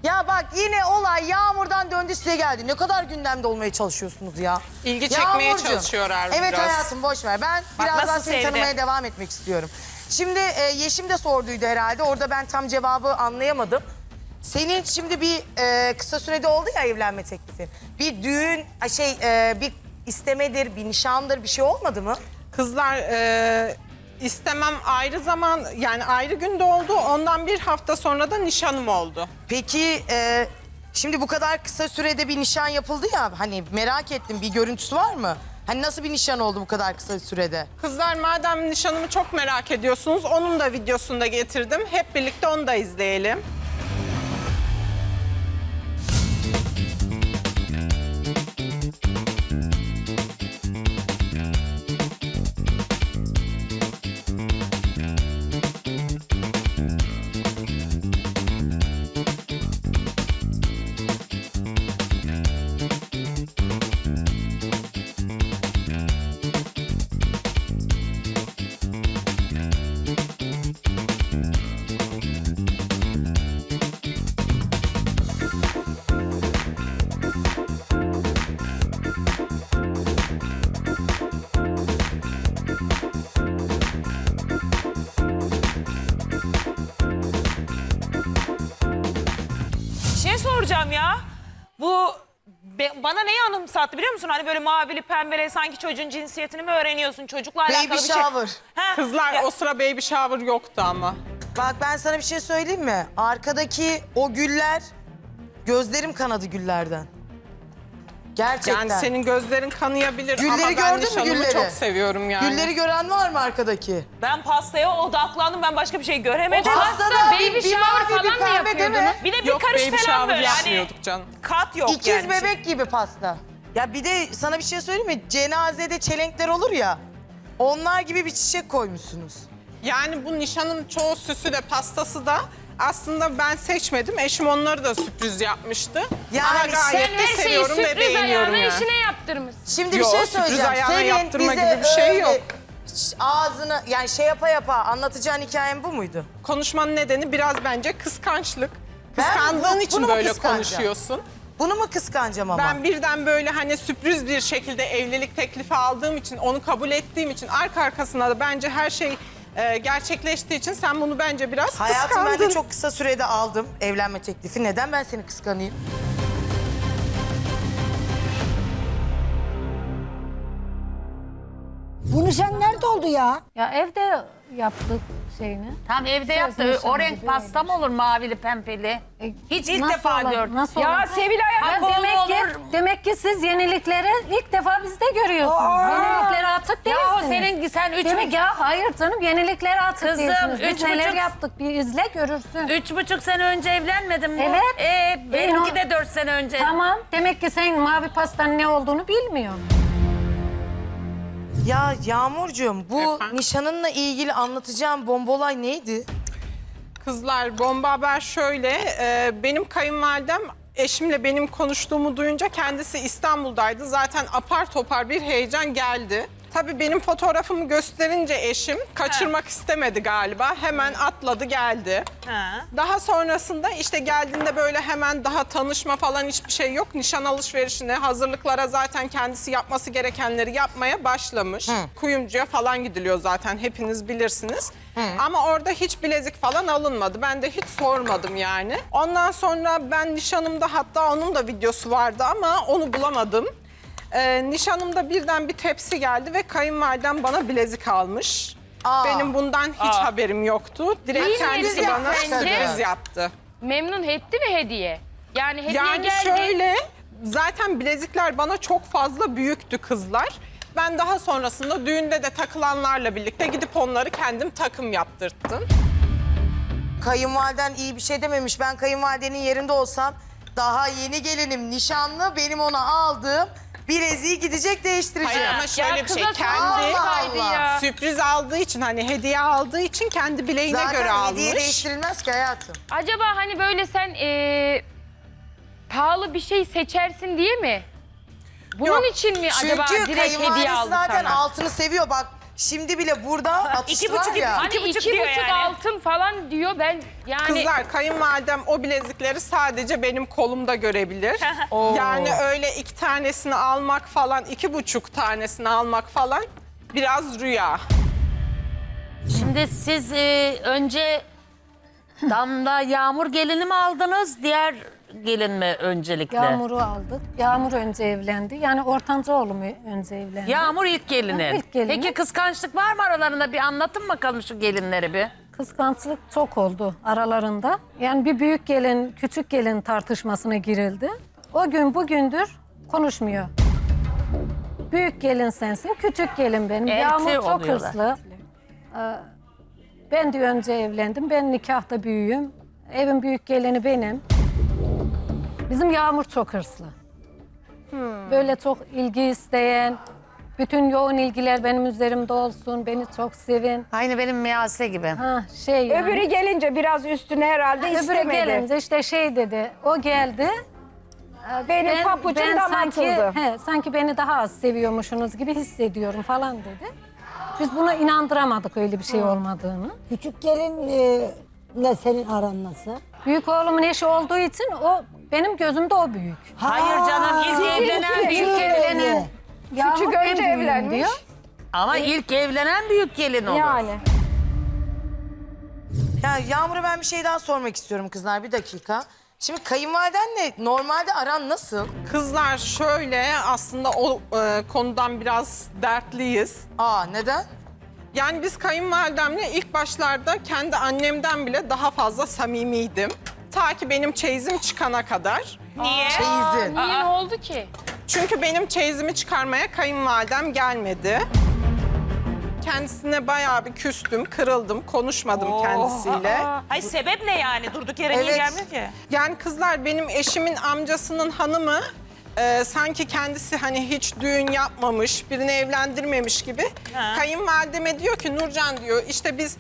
Ya bak yine olay Yağmur'dan döndü size geldi. Ne kadar gündemde olmaya çalışıyorsunuz ya. İlgi çekmeye Yağmurcuğum, çalışıyorlar evet biraz. hayatım boş ver. Ben birazdan seni tanımaya devam etmek istiyorum. Şimdi Yeşim de sorduydu herhalde. Orada ben tam cevabı anlayamadım. Senin şimdi bir kısa sürede oldu ya evlenme teklifi. Bir düğün, bir istemedir, bir nişandır bir şey olmadı mı? Kızlar istemem ayrı zaman, yani ayrı günde oldu. Ondan bir hafta sonra da nişanım oldu. Peki şimdi bu kadar kısa sürede bir nişan yapıldı ya, hani merak ettim, bir görüntüsü var mı? Hani nasıl bir nişan oldu bu kadar kısa sürede? Kızlar, madem nişanımı çok merak ediyorsunuz, onun da videosunu da getirdim. Hep birlikte onu da izleyelim. Şey soracağım ya. Bu bana neyi anımsattı biliyor musun? Hani böyle mavili pembele, sanki çocuğun cinsiyetini mi öğreniyorsun? Çocukla alakalı Baby bir şey. shower. Ha, Kızlar, ya- o sıra baby shower yoktu ama. Bak ben sana bir şey söyleyeyim mi? Arkadaki o güller, gözlerim kanadı güllerden. Gerçekten. Yani senin gözlerin kanayabilir Gülleri ama ben gördün mü, nişanımı gülleri? çok seviyorum yani. Gülleri gören var mı arkadaki? Ben pastaya odaklandım. Ben başka bir şey göremedim. Pastada baby shower mavi, bir falan mı pembe değil mi? yapıyordunuz? Bir de bir Yok, karış baby falan shower böyle. Hani yapmıyorduk canım. kat yok İkiz yani. bebek gibi pasta. Ya bir de sana bir şey söyleyeyim mi? Cenazede çelenkler olur ya. Onlar gibi bir çiçek koymuşsunuz. Yani bu nişanın çoğu süsü de pastası da aslında ben seçmedim. Eşim onları da sürpriz yapmıştı. Yani ama Sen gayet de her şeyi seviyorum ve sürpriz beğeniyorum ayağına yani. işine yaptırmışsın. Şimdi Yok, bir şey sürpriz söyleyeceğim. ayağına Senin yaptırma bize gibi bir şey öyle yok. ağzını yani şey yapa anlatacağın hikayen bu muydu? Konuşmanın nedeni biraz bence kıskançlık. Ben Kıskandığın bunu için mu böyle kıskanacağım? konuşuyorsun. Bunu mu kıskanacağım ama? Ben birden böyle hani sürpriz bir şekilde evlilik teklifi aldığım için, onu kabul ettiğim için arka arkasına da bence her şey gerçekleştiği için sen bunu bence biraz Hayatım kıskandın. ben de çok kısa sürede aldım evlenme teklifi. Neden ben seni kıskanayım? Bu nişan nerede oldu ya? Ya evde yaptık şeyini. Tam evde yaptı. nişanı O renk gibi pasta mı olur mavili pembeli? Hiç ilk Nasıl defa olur, gördüm. nasıl Ya olur? Sevilay Ya Akol demek ki siz yenilikleri ilk defa bizde görüyorsunuz. Yenilikleri atık Ya o değilsiniz. sen üç Demek ya hayır canım yenilikleri atık Kızım, değilsiniz. Biz 3,5 neler yaptık bir izle görürsün. 3,5 sene önce evlenmedin mi? Evet. Benimki de 4 sene önce. Tamam demek ki sen mavi pastanın ne olduğunu bilmiyorsun. Ya Yağmurcuğum bu Efendim? nişanınla ilgili anlatacağım bombolay neydi? Kızlar, bomba haber şöyle, benim kayınvalidem eşimle benim konuştuğumu duyunca kendisi İstanbul'daydı. Zaten apar topar bir heyecan geldi. Tabii benim fotoğrafımı gösterince eşim kaçırmak istemedi galiba. Hemen atladı geldi. Ha. Daha sonrasında işte geldiğinde böyle hemen daha tanışma falan hiçbir şey yok. Nişan alışverişine, hazırlıklara zaten kendisi yapması gerekenleri yapmaya başlamış. Kuyumcuya falan gidiliyor zaten, hepiniz bilirsiniz. Ama orada hiç bilezik falan alınmadı. Ben de hiç sormadım yani. Ondan sonra ben nişanımda, hatta onun da videosu vardı ama onu bulamadım. Nişanımda birden bir tepsi geldi ve kayınvalidem bana bilezik almış. Aa. Benim bundan hiç haberim yoktu. Direkt İyi kendisi niyetli bana sence? sürpriz yaptı. Memnun etti mi hediye? Yani hediye Yani geldi. şöyle, zaten bilezikler bana çok fazla büyüktü kızlar. Ben daha sonrasında düğünde de takılanlarla birlikte gidip onları kendim takım yaptırttım. Kayınvaliden iyi bir şey dememiş. Ben kayınvalidenin yerinde olsam daha yeni gelinim nişanlı benim ona aldığım bileziği gidecek değiştireceğim. Hayır ama şöyle Ya bir şey, kıza kendi Allah Allah. ya. sürpriz aldığı için, hani hediye aldığı için kendi bileğine göre Zaten almış. hediye değiştirilmez ki hayatım. Acaba hani böyle sen pahalı bir şey seçersin diye mi? Bunun Yok. için mi Çünkü acaba direkt hediye kayınvalidesi aldı zaten sana? altını seviyor bak. Şimdi bile burada atıştılar 2,5 ya. Hani 2,5 2,5 diyor yani. altın falan diyor ben yani. Kızlar kayınvalidem o bilezikleri sadece benim kolumda görebilir. Yani öyle 2 tanesini almak falan, 2,5 tanesini almak falan biraz rüya. Şimdi siz önce Damla Yağmur gelini mi aldınız, diğer gelin mi öncelikle? Yağmur'u aldık. Yağmur önce evlendi. Yani ortanca oğlum önce evlendi. Yağmur ilk gelinin. İlk gelinin. Peki kıskançlık var mı aralarında? Bir anlatın bakalım şu gelinleri bir. Kıskançlık çok oldu aralarında. Yani bir büyük gelin, küçük gelin tartışmasına girildi. O gün bugündür konuşmuyor. Büyük gelin sensin, küçük gelin benim. Elti Yağmur çok oluyorlar. hırslı. Ben de önce evlendim. Ben nikahta büyüğüm. Evin büyük gelini benim. Bizim Yağmur çok hırslı. Böyle çok ilgi isteyen, bütün yoğun ilgiler benim üzerimde olsun, beni çok sevin. Aynı benim Miyase gibi. Ha şey yani. Öbürü gelince biraz üstüne herhalde Öbürü istemedi. gelince işte şey dedi, o geldi. Benim papucum damlatıldı. Sanki beni daha az seviyormuşsunuz gibi hissediyorum falan dedi. Biz buna inandıramadık öyle bir şey olmadığını. Küçük gelin ne senin aran nasıl? Büyük oğlumun eşi olduğu için o benim gözümde o büyük. Hayır canım, ilk evlenen büyük gelinin. Yağmur en önce büyüğüm evlenmiş. diyor. Ama ilk evlenen büyük gelin olur. Yani. Ya Yağmur'a ben bir şey daha sormak istiyorum kızlar, bir dakika. Şimdi kayınvalidenle normalde aran nasıl? Kızlar şöyle, aslında o konudan biraz dertliyiz. Aa, neden? Yani biz kayınvalidemle ilk başlarda kendi annemden bile daha fazla samimiydim. Ta ki benim çeyizim çıkana kadar. Niye? Çeyizin. Niye ne oldu ki? Çünkü benim çeyizimi çıkarmaya kayınvalidem gelmedi. Kendisine bayağı bir küstüm, kırıldım, konuşmadım kendisiyle. Hayır, sebep ne yani? Durduk yere niye Evet. gelmiyor ki? Yani kızlar, benim eşimin amcasının hanımı sanki kendisi hani hiç düğün yapmamış, birini evlendirmemiş gibi. Kayınvalideme diyor ki Nurcan diyor, işte biz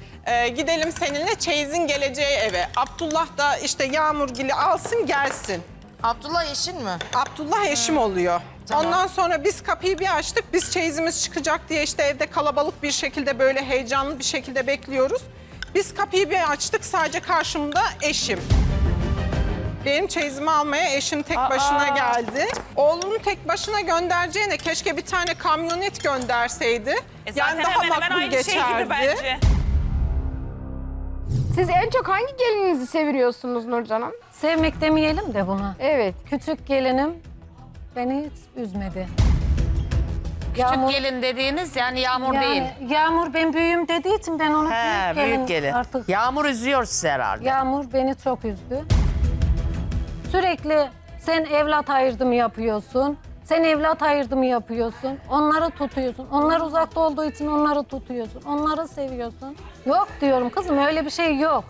gidelim seninle çeyizin geleceği eve. Abdullah da işte Yağmurgil'i alsın gelsin. Abdullah eşin mi? Abdullah eşim oluyor. Tamam. Ondan sonra biz kapıyı bir açtık. Biz çeyizimiz çıkacak diye işte evde kalabalık bir şekilde, böyle heyecanlı bir şekilde bekliyoruz. Biz kapıyı bir açtık, sadece karşımda eşim. Benim çeyizimi almaya eşim tek başına geldi. Oğlunu tek başına göndereceğine keşke bir tane kamyonet gönderseydi. Zaten hemen hemen aynı şey gibi bence. Siz en çok hangi gelininizi seviyorsunuz Nurcan'ım? Sevmek demeyelim de buna. Evet. Küçük gelinim beni hiç üzmedi. Küçük gelin dediğiniz yani Yağmur değil. Yağmur ben büyüğüm dediği için ben onu He, büyük gelin. artık. Yağmur üzüyor sizi herhalde. Yağmur beni çok üzdü. Sürekli sen evlat ayırdımı yapıyorsun. Sen evlat ayırdımı yapıyorsun. Onları tutuyorsun. Onlar uzakta olduğu için onları tutuyorsun. Onları seviyorsun. Yok diyorum kızım, öyle bir şey yok.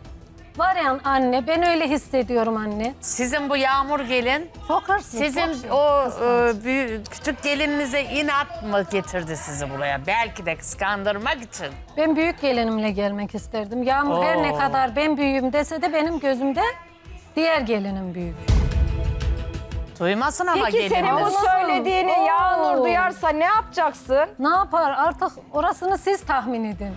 Var ya anne, ben öyle hissediyorum anne. Sizin bu Yağmur gelin, Çok hırslı. sizin çok o kıskanç. küçük gelininize inat mı getirdi sizi buraya? Belki de kıskandırmak için. Ben büyük gelinimle gelmek isterdim. Yağmur her ne kadar ben büyüğüm dese de benim gözümde diğer gelinim büyük. Duymasın ama Peki gelin. senin bu Olsun. söylediğini Oo. Yağmur duyarsa ne yapacaksın? Ne yapar? Artık orasını siz tahmin edin.